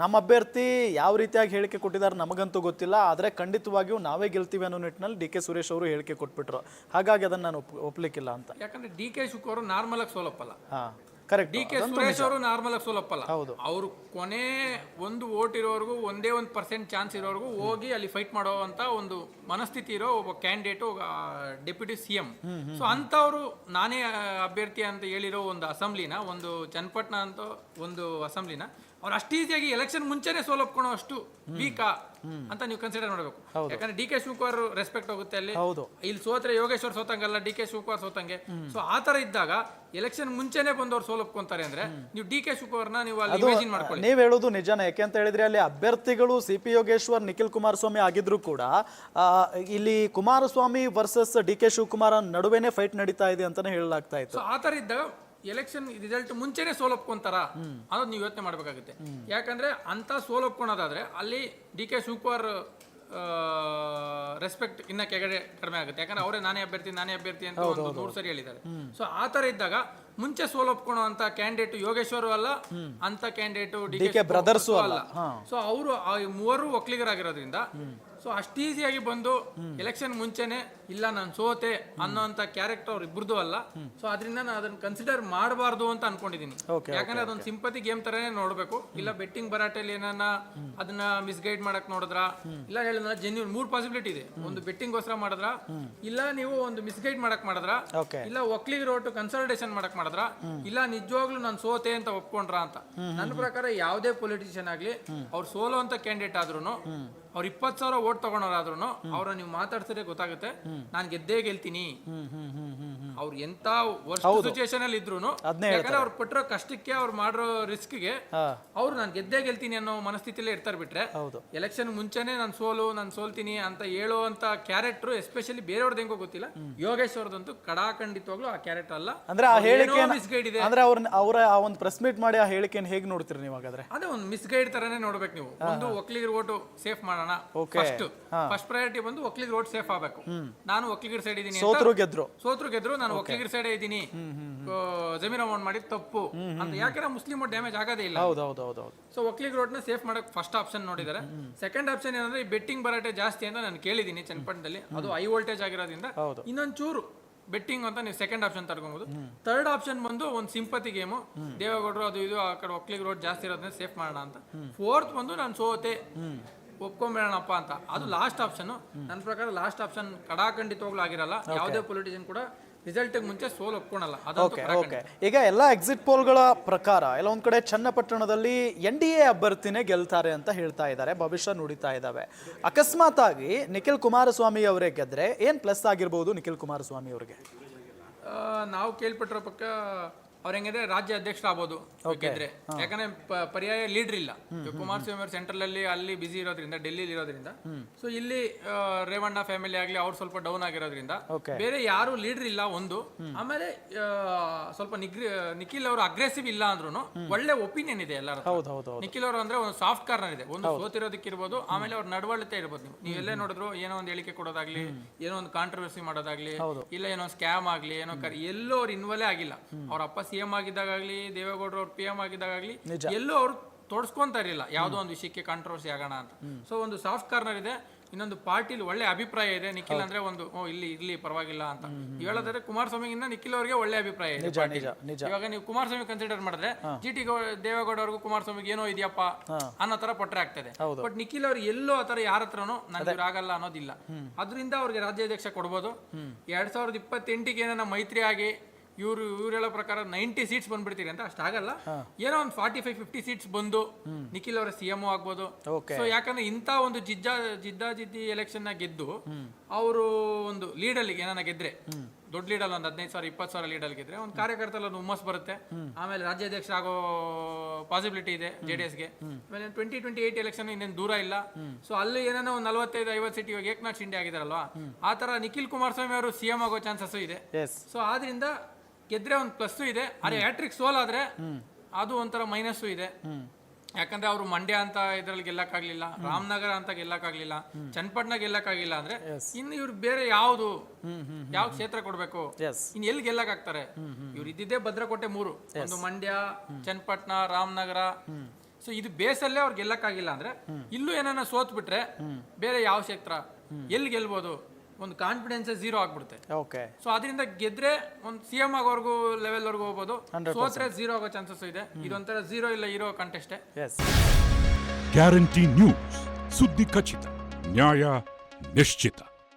ನಮ್ಮ ಅಭ್ಯರ್ಥಿ ಯಾವ ರೀತಿಯಾಗಿ ಹೇಳಿಕೆ ಕೊಟ್ಟಿದ್ದಾರೆ ನಮಗಂತೂ ಗೊತ್ತಿಲ್ಲ, ಆದರೆ ಖಂಡಿತವಾಗಿಯೂ ನಾವೇ ಗೆಲ್ತೀವಿ ಅನ್ನೋ ನಿಟ್ಟಿನಲ್ಲಿ ಡಿ ಕೆ ಸುರೇಶ್ ಅವರು ಹೇಳಿಕೆ ಕೊಟ್ಬಿಟ್ರು. ಹಾಗಾಗಿ ಅದನ್ನು ನಾನು ಒಪ್ಲಿಕ್ಕಿಲ್ಲ ಅಂತ. ಯಾಕಂದ್ರೆ ಡಿ ಕೆ ಶಿವಕುಮಾರ್ ನಾರ್ಮಲ್ ಆಗಿ ಸೋಲಪ್ಪಲ್ಲ. ಕರೆಕ್ಟ್. ಡಿ ಕೆ ಸುರೇಶ್ ಅವರು ನಾರ್ಮಲ್ ಆಗಿ ಸೋಲಪ್ಪಲ್ಲ. ಹೌದು. ಅವರು ಕೊನೆ ಒಂದು ವೋಟ್ ಇರೋವರೆಗೂ ಒಂದೇ 1% ಚಾನ್ಸ್ ಇರೋವರೆಗೂ ಹೋಗಿ ಅಲ್ಲಿ ಫೈಟ್ ಮಾಡೋ ಅಂತ ಒಂದು ಮನಸ್ಥಿತಿ ಇರೋ ಒಬ್ಬ ಕ್ಯಾಂಡಿಡೇಟ್ ಡೆಪ್ಯೂಟಿ CM. ಸೊ ಅಂತವ್ರು ನಾನೇ ಅಭ್ಯರ್ಥಿ ಅಂತ ಹೇಳಿರೋ ಒಂದು ಅಸೆಂಬ್ಲಿನ, ಒಂದು ಚನ್ನಪಟ್ಟಣ ಅಂತ ಒಂದು ಅಸೆಂಬ್ಲಿನ ಅವ್ರು ಅಷ್ಟು ಈಸಿಯಾಗಿ ಎಲೆಕ್ಷನ್ ಮುಂಚೆನೆ ಸೋಲೊಪ್ಕೊಳೋ ಅಷ್ಟು ವೀಕಾ ಅಂತ ನೀವು ಕನ್ಸಿಡರ್ ಮಾಡಬೇಕು. ಯಾಕಂದ್ರೆ ಡಿ ಕೆ ಶಿವಕುಮಾರ್ ರೆಸ್ಪೆಕ್ಟ್ ಹೋಗುತ್ತೆ ಅಲ್ಲಿ. ಇಲ್ಲಿ ಸೋತ್ರೆ ಯೋಗೇಶ್ವರ್ ಸೋತಂಗಲ್ಲ, ಡಿ ಕೆ ಶಿವಕುಮಾರ್ ಸೋತಂಗೆ. ಸೊ ಆ ತರ ಇದ್ದಾಗ ಎಲೆಕ್ಷನ್ ಮುಂಚೆನೆ ಬಂದವ್ರು ಸೋಲೊಪ್ಕೊಂತಾರೆ ಅಂದ್ರೆ ನೀವು ಡಿ ಕೆ ಶಿವಕುಮಾರ್ನ ನೀವು ಅಲ್ಲಿ ಇಮೇಜಿನ್ ಮಾಡ್ಕೊಳ್ಳಿ. ನೀವ್ ಹೇಳೋದು ನಿಜಾನೇ. ಯಾಕೆ ಅಂತ ಹೇಳಿದ್ರೆ ಅಲ್ಲಿ ಅಭ್ಯರ್ಥಿಗಳು CP ಯೋಗೇಶ್ವರ್, ನಿಖಿಲ್ ಕುಮಾರಸ್ವಾಮಿ ಆಗಿದ್ರು ಕೂಡ ಇಲ್ಲಿ Kumaraswamy versus D K Shivakumar ನಡುವೆನೆ ಫೈಟ್ ನಡೀತಾ ಇದೆ ಅಂತಾನೆ ಹೇಳಲಾಗ್ತಾ ಇತ್ತು. ಸೊ ಆ ತರ ಇದ್ದಾಗ ಎಲೆಕ್ಷನ್ ರಿಸಲ್ಟ್ ಮುಂಚೆನೆ ಸೋಲೊಪ್ಕೊಂತಾರ ಅನ್ನೋದು ನೀವು ಯೋಚನೆ ಮಾಡ್ಬೇಕಾಗುತ್ತೆ. ಯಾಕಂದ್ರೆ ಅಂತ ಸೋಲೊಪ್ಕೊಳೋದಾದ್ರೆ ಅಲ್ಲಿ ಡಿ ಕೆ ಶಿವಕುಮಾರ್ ರೆಸ್ಪೆಕ್ಟ್ ಇನ್ನ ಕೆಳಗಡೆ ಕಡಿಮೆ ಆಗುತ್ತೆ. ಯಾಕಂದ್ರೆ ಅವರೇ ನಾನೇ ಅಭ್ಯರ್ಥಿ ಅಂತ ಒಂದು 100 ಸರಿ ಹೇಳಿದ್ದಾರೆ. ಸೊ ಆ ತರ ಇದ್ದಾಗ ಮುಂಚೆ ಸೋಲೊಪ್ಕೊಳೋ ಅಂತ ಕ್ಯಾಂಡಿಡೇಟ್ ಯೋಗೇಶ್ವರ್ ಅಲ್ಲ, ಅಂತ ಕ್ಯಾಂಡಿಡೇಟ್ ಡಿ ಕೆ ಬ್ರದರ್ಸ್ ಅಲ್ಲ. ಸೊ ಅವರು ಮೂವರು ಒಕ್ಕಲಿಗರಾಗಿರೋದ್ರಿಂದ ಸೊ ಅಷ್ಟು ಈಸಿಯಾಗಿ ಬಂದು ಎಲೆಕ್ಷನ್ ಮುಂಚೆನೆ ಇಲ್ಲ ನಾನು ಸೋತೆ ಅನ್ನೋಂಥ ಕ್ಯಾರೆಕ್ಟರ್ ಅವ್ರು ಇಬ್ಬರದು ಅಲ್ಲ. ಸೊ ಅದರಿಂದ ನಾನು ಅದನ್ನ ಕನ್ಸಿಡರ್ ಮಾಡಬಾರ್ದು ಅಂತ ಅನ್ಕೊಂಡಿದೀನಿ. ಯಾಕಂದ್ರೆ ಅದೊಂದು ಸಿಂಪತಿ ಗೇಮ್ ತರನೇ ನೋಡ್ಬೇಕು. ಇಲ್ಲ ಬೆಟ್ಟಿಂಗ್ ಬರಾಟೆಯಲ್ಲಿ ಏನಾನ ಅದನ್ನ ಮಿಸ್ಗೈಡ್ ಮಾಡಕ್ ನೋಡಿದ್ರ, ಇಲ್ಲ ಹೇಳಿದ್ರ ಜೆನ್ಯೂನ್ 3 ಪಾಸಿಬಿಲಿಟಿ ಇದೆ. ಒಂದು ಬೆಟ್ಟಿಂಗ್ ಗೋಸ್ಕರ ಮಾಡಿದ್ರ, ಇಲ್ಲ ನೀವು ಒಂದು ಮಿಸ್ಗೈಡ್ ಮಾಡಕ್ ಮಾಡಿದ್ರ, ಇಲ್ಲ ಒಕ್ಲಿಗರ ಒಟ್ಟು ಕನ್ಸಲ್ಟೇಷನ್ ಮಾಡಕ್ ಮಾಡಿದ್ರ, ಇಲ್ಲ ನಿಜವಾಗ್ಲೂ ನಾನು ಸೋತೆ ಅಂತ ಒಪ್ಕೊಂಡ್ರ ಅಂತ. ನನ್ನ ಪ್ರಕಾರ ಯಾವುದೇ ಪೊಲಿಟಿಷಿಯನ್ ಆಗ್ಲಿ ಅವ್ರು ಸೋಲೋ ಅಂತ ಕ್ಯಾಂಡಿಡೇಟ್ ಆದ್ರೂ ಅವ್ರು 20,000 ವೋಟ್ ತಗೊಂಡವ್ರಾದ್ರೂ ಅವ್ರ ನೀವು ಮಾತಾಡ್ಸಿದ್ರೆ ಗೊತ್ತಾಗುತ್ತೆ ನಾನು ಗೆದ್ದೇ ಗೆಲ್ತೀನಿ. ಅವ್ರು ಎಂತ ವರ್ಸ್ಟ್ ಸಿಚುಯೇಷನ್ ಅಲ್ಲಿ ಇದ್ರು, ಯಾಕಂದ್ರೆ ಅವ್ರು ಪಟ್ಟಿರೋ ಕಷ್ಟಕ್ಕೆ ಅವ್ರು ಮಾಡಿರೋ ರಿಸ್ಕ್ಗೆ ಅವ್ರು ನಾನು ಗೆದ್ದೇ ಗೆಲ್ತೀನಿ ಅನ್ನೋ ಮನಸ್ಥಿತಿಲೇ ಇರ್ತಾರೆ. ಬಿಟ್ರೆ ಎಲೆಕ್ಷನ್ ಮುಂಚೆನೆ ನಾನು ಸೋಲ್ತೀನಿ ಅಂತ ಹೇಳೋ ಅಂತ ಕ್ಯಾರೆಕ್ಟರ್ ಎಸ್ಪೆಷಲಿ ಬೇರೆಯವ್ರದ್ದು ಹೆಂಗೋ ಗೊತ್ತಿಲ್ಲ, ಯೋಗೇಶ್ ಅವ್ರದಂತೂ ಕಡಾಖಂಡಿತವಾಗ್ಲೂ ಆ ಕ್ಯಾರೆಕ್ಟರ್ ಅಲ್ಲ. ಅಂದ್ರೆ ಆ ಹೇಳಿಕೆ ಮಿಸ್ಗೈಡ್ ಇದೆ. ಅಂದ್ರೆ ಅವರ ಒಂದು ಪ್ರೆಸ್ ಮೀಟ್ ಮಾಡಿ ಆ ಹೇಳಿಕೆಯನ್ನು ಹೇಗೆ ನೋಡ್ತೀರಿ ನೀವು? ಹಾಗಾದ್ರೆ ಅದೇ ಒಂದು ಮಿಸ್ಗೈಡ್ ತರನೇ ನೋಡ್ಬೇಕು ನೀವು. ಒಂದು ಒಕ್ಕಲಿಗರ ಓಟು ಸೇಫ್ ಮಾಡೋಣ, ಫಸ್ಟ್ ಪ್ರಯಾರಿಟಿ ಬಂದು ಒಕ್ಕಲಿಗರ ಓಟ್ ಸೇಫ್ ಆಗ್ಬೇಕು. ನಾನು ಒಕ್ಕಲಿಗರ ಸೈಡ್ ಇದೀನಿ, ಸೋತ್ರು ಗೆದ್ರು ನಾನು ಒಕ್ಕಲಿಗರ ಸೈಡ್ ಇದ್ದೀನಿ, ಜಮೀರ್ ಅಮೌಂಟ್ ಮಾಡಿದ್ ತಪ್ಪು ಅಂತ. ಯಾಕಂದ್ರೆ ಮುಸ್ಲಿಂ ಓಟ್ ಡ್ಯಾಮೇಜ್ ಆಗೋದೇ ಇಲ್ಲ. ಸೊ ಒಕ್ಕಲಿಗರ ಓಟ್ ನ ಸೇಫ್ ಮಾಡಕ್ ಫಸ್ಟ್ ಆಪ್ಷನ್ ನೋಡಿದ್ದಾರೆ. ಸೆಕೆಂಡ್ ಆಪ್ಷನ್ ಏನಂದ್ರೆ ಈ ಬೆಟ್ಟಿಂಗ್ ಬರಾಟೆ ಜಾಸ್ತಿ ಅಂತ ನಾನು ಕೇಳಿದೀನಿ ಚನ್ನಪಟ್ಟಣದಲ್ಲಿ, ಅದು ಹೈ ವೋಲ್ಟೇಜ್ ಆಗಿರೋದ್ರಿಂದ ಇನ್ನೊಂದು ಚೂರು ಬೆಟ್ಟಿಂಗ್ ಅಂತ ನೀವು ಸೆಕೆಂಡ್ ಆಪ್ಷನ್ ತರ್ಕೊಬಹುದು. ಥರ್ಡ್ ಆಪ್ಷನ್ ಬಂದು ಒಂದು ಸಿಂಪತಿ ಗೇಮು, ದೇವೇಗೌಡರು ಅದು ಇದು ಆ ಕಡೆ ಒಕ್ಕಲಿಗರ ಓಟ್ ಜಾಸ್ತಿ ಇರೋದ್ರಿಂದ ಸೇಫ್ ಮಾಡೋಣ ಅಂತ. ಫೋರ್ತ್ ಬಂದು ನಾನು ಸೋತೆ ಒಪ್ಕೊಂಬೇಡಣಪ್ಪ ಅಂತ, ಅದು ಲಾಸ್ಟ್ ಆಪ್ಷನ್. ನನ್ನ ಪ್ರಕಾರ ಲಾಸ್ಟ್ ಆಪ್ಷನ್ ಕಡಾಖಂಡಿತವಾಗ್ಲೂ ಆಗಿರಲ್ಲ. ಯಾವುದೇ ಪೊಲಿಟಿಷಿಯನ್ ಕೂಡ ರಿಸಲ್ಟ್ ಮುಂಚೆ ಸೋಲ್ ಒಪ್ಕೊಳಲ್ಲ. ಈಗ ಎಲ್ಲ ಎಕ್ಸಿಟ್ ಪೋಲ್ಗಳ ಪ್ರಕಾರ ಎಲ್ಲ ಒಂದ್ ಕಡೆ ಚನ್ನಪಟ್ಟಣದಲ್ಲಿ NDA ಅಭ್ಯರ್ಥಿನೇ ಗೆಲ್ತಾರೆ ಅಂತ ಹೇಳ್ತಾ ಇದ್ದಾರೆ, ಭವಿಷ್ಯ ನುಡಿತಾ ಇದ್ದಾವೆ. ಅಕಸ್ಮಾತ್ ಆಗಿ ನಿಖಿಲ್ ಕುಮಾರಸ್ವಾಮಿ ಅವರೇ ಗೆದ್ರೆ ಏನ್ ಪ್ಲಸ್ ಆಗಿರ್ಬೋದು ನಿಖಿಲ್ ಕುಮಾರಸ್ವಾಮಿ ಅವರಿಗೆ? ನಾವು ಕೇಳ್ಪಟ್ಟಿರೋ ಪಕ್ಕ ಅವ್ರ ಹೆಂಗಿದ್ರೆ ರಾಜ್ಯ ಅಧ್ಯಕ್ಷ ಆಗ್ಬೋದು ಗೆದ್ರೆ. ಯಾಕಂದ್ರೆ ಪರ್ಯಾಯ ಲೀಡರ್ ಇಲ್ಲ. ಕುಮಾರಸ್ವಾಮಿ ಅವರು ಸೆಂಟ್ರಲ್ ಅಲ್ಲಿ ಬಿಸಿ ಇರೋದ್ರಿಂದ, ಡೆಲ್ಲಿಲಿ ಇರೋದ್ರಿಂದ, ಸೊ ಇಲ್ಲಿ ರೇವಣ್ಣ ಫ್ಯಾಮಿಲಿ ಆಗ್ಲಿ ಅವ್ರು ಸ್ವಲ್ಪ ಡೌನ್ ಆಗಿರೋದ್ರಿಂದ ಬೇರೆ ಯಾರು ಲೀಡರ್ ಇಲ್ಲ ಒಂದು. ಆಮೇಲೆ ಸ್ವಲ್ಪ ನಿಖಿಲ್ ಅವರು ಅಗ್ರೆಸಿವ್ ಇಲ್ಲ ಅಂದ್ರೂ ಒಳ್ಳೆ ಒಪಿನಿಯನ್ ಇದೆ ಎಲ್ಲರ. ನಿಖಿಲ್ ಅವರು ಅಂದ್ರೆ ಒಂದು ಸಾಫ್ಟ್ ಕಾರ್ನರ್ ಇದೆ. ಒಂದು ಸೋತಿರೋದಕ್ಕಿರ್ಬೋದು, ಆಮೇಲೆ ಅವ್ರ ನಡವಳಿಕೆ ಇರ್ಬೋದು. ನೀವು ಎಲ್ಲೇ ನೋಡಿದ್ರು ಏನೋ ಒಂದು ಹೇಳಿಕೆ ಕೊಡೋದಾಗ್ಲಿ, ಏನೋ ಒಂದು ಕಾಂಟ್ರವರ್ಸಿ ಮಾಡೋದಾಗ್ಲಿ, ಇಲ್ಲ ಏನೋ ಸ್ಕ್ಯಾಮ್ ಆಗ್ಲಿ, ಏನೋ ಎಲ್ಲೋ ಅವ್ರು ಇನ್ವಾಲ್ವ್ ಆಗಿಲ್ಲ. ಅವ್ರ ಅಪ್ಪ CM ಆಗಿದ್ದಾಗಲಿ, ದೇವೇಗೌಡರು ಅವ್ರು PM ಆಗಿದ್ದಾಗಲಿ ಎಲ್ಲೂ ಅವ್ರು ತೋರಿಸ್ಕೊಂತ ಇರಲಿಲ್ಲ ಯಾವುದೋ ಒಂದು ವಿಷಯಕ್ಕೆ ಕಾಂಟ್ರವರ್ಸಿ ಆಗೋಣ ಅಂತ. ಸೊ ಒಂದು ಸಾಫ್ಟ್ ಕಾರ್ನರ್ ಇದೆ. ಇನ್ನೊಂದು ಪಾರ್ಟಿಲಿ ಒಳ್ಳೆ ಅಭಿಪ್ರಾಯ ಇದೆ. ನಿಖಿಲ್ ಅಂದ್ರೆ ಒಂದು ಇಲ್ಲಿ ಇರ್ಲಿ ಪರವಾಗಿಲ್ಲ ಅಂತ ಹೇಳೋದಾದ್ರೆ, ಕುಮಾರಸ್ವಾಮಿಗಿಂತ ನಿಖಿಲ್ ಅವರಿಗೆ ಒಳ್ಳೆ ಅಭಿಪ್ರಾಯ ಇದೆ. ಇವಾಗ ನೀವು ಕುಮಾರಸ್ವಾಮಿ ಕನ್ಸಿಡರ್ ಮಾಡಿದ್ರೆ GT ದೇವೇಗೌಡ ಅವ್ರಿಗೂ ಕುಮಾರಸ್ವಾಮಿಗೆ ಏನೋ ಇದೆಯಪ್ಪ ಅನ್ನೋ ತರ ಪಟ್ರೆ ಆಗ್ತದೆ. ಬಟ್ ನಿಖಿಲ್ ಅವ್ರು ಎಲ್ಲೋ ಆ ತರ ಯಾರ ಹತ್ರನೂ ನನಗೆ ಆಗಲ್ಲ ಅನ್ನೋದಿಲ್ಲ. ಅದರಿಂದ ಅವ್ರಿಗೆ ರಾಜ್ಯಾಧ್ಯಕ್ಷ ಕೊಡ್ಬೋದು. 2028ಗೆ ಏನೋ ಮೈತ್ರಿ ಆಗಿ ಇವ್ರು ಹೇಳೋ ಪ್ರಕಾರ 90 ಸೀಟ್ಸ್ ಬಂದ್ಬಿಡ್ತೀರಿ ಅಂತ, ಅಷ್ಟಾಗಲ್ಲ. ಏನೋ ಒಂದು 45-50 ಸೀಟ್ಸ್ ಬಂದು ನಿಖಿಲ್ ಅವರ CM ಆಗ್ಬೋದು. ಸೊ ಯಾಕಂದ್ರೆ ಇಂಥ ಒಂದು ಜಿದ್ದಾಜಿದ್ದಿ ಎಲೆಕ್ಷನ್ ನ ಗೆದ್ದು ಅವರು ಒಂದು ಲೀಡಲ್ಲಿ ಏನಾನ ಗೆದ್ರೆ, ದೊಡ್ಡ ಲೀಡಲ್ಲಿ ಒಂದು 15,000-20,000 ಲೀಡಲ್ಲಿ ಗೆದ್ರೆ ಒಂದು ಕಾರ್ಯಕರ್ತರಲ್ಲಿ ಒಂದು ಹುಮ್ಮಸ್ ಬರುತ್ತೆ. ಆಮೇಲೆ ರಾಜ್ಯಾಧ್ಯಕ್ಷ ಆಗೋ ಪಾಸಿಬಿಲಿಟಿ ಇದೆ JDSಗೆ. ಆಮೇಲೆ 2028 ಎಲೆಕ್ಷನ್ ಇನ್ನೇನು ದೂರ ಇಲ್ಲ. ಸೊ ಅಲ್ಲಿ ಏನಾನ ಒಂದು 45-50 ಸೀಟ್ ಇವಾಗ ಏಕನಾಥ್ ಶಿಂಡೆ ಆಗಿದಾರಲ್ವಾ, ಆ ತರ ನಿಖಿಲ್ ಕುಮಾರಸ್ವಾಮಿ ಅವರು CM ಆಗೋ ಚಾನ್ಸಸ್ ಇದೆ. ಸೊ ಆದ್ರಿಂದ ಗೆದ್ರೆ ಒಂದು ಪ್ಲಸ್ ಇದೆ. ಅದೇ ಹ್ಯಾಟ್ರಿಕ್ ಸೋಲ್ ಆದ್ರೆ ಅದು ಒಂಥರ ಮೈನಸ್ ಇದೆ. ಯಾಕಂದ್ರೆ ಅವರು ಮಂಡ್ಯ ಅಂತ ಇದ್ರಲ್ಲಿ ಗೆಲ್ಲಕ್ಕಾಗ್ಲಿಲ್ಲ, ರಾಮನಗರ ಅಂತ ಗೆಲ್ಲಕ್ಕಾಗ್ಲಿಲ್ಲ, ಚನ್ನಪಟ್ಟಣ ಗೆಲ್ಲಕ್ಕಾಗಿಲ್ಲ ಅಂದ್ರೆ ಇನ್ನು ಇವ್ರು ಬೇರೆ ಯಾವ ಕ್ಷೇತ್ರ ಕೊಡ್ಬೇಕು, ಇನ್ ಎಲ್ಲಿ ಗೆಲ್ಲಕ್ಕಾಗ್ತಾರೆ? ಇವ್ರು ಇದ್ದಿದ್ದೇ ಭದ್ರಕೋಟೆ 3, ಒಂದು ಮಂಡ್ಯ, ಚನ್ನಪಟ್ಟಣ, ರಾಮನಗರ. ಸೊ ಇದು ಬೇಸಲ್ಲೇ ಅವ್ರು ಗೆಲ್ಲಕ್ಕಾಗಿಲ್ಲ ಅಂದ್ರೆ ಇಲ್ಲೂ ಏನಾನ ಸೋತ್ ಬಿಟ್ರೆ ಬೇರೆ ಯಾವ ಕ್ಷೇತ್ರ ಎಲ್ಲಿ ಗೆಲ್ಬೋದು, ಒಂದು ಕಾನ್ಫಿಡೆನ್ಸ್ ಝೀರೋ ಆಗ್ಬಿಡುತ್ತೆ. ಓಕೆ. ಸೊ ಅದರಿಂದ ಗೆದ್ರೆ ಒಂದು CM ಆಗೋವರೆಗೂ ಲೆವೆಲ್ ವರ್ಗೂ ಹೋಗ್ಬೋದು, ಸೋತ್ರೆ ಝೀರೋ ಆಗೋ ಚಾನ್ಸಸ್ ಇದೆ. ಇದೊಂಥರ ಝೀರೋ ಇಲ್ಲ ಹೀರೋ ಕಂಟೆಸ್ಟೇ. ಎಸ್. ಗ್ಯಾರಂಟಿ ನ್ಯೂಸ್, ಸುದ್ದಿ ಖಚಿತ, ನ್ಯಾಯ ನಿಶ್ಚಿತ.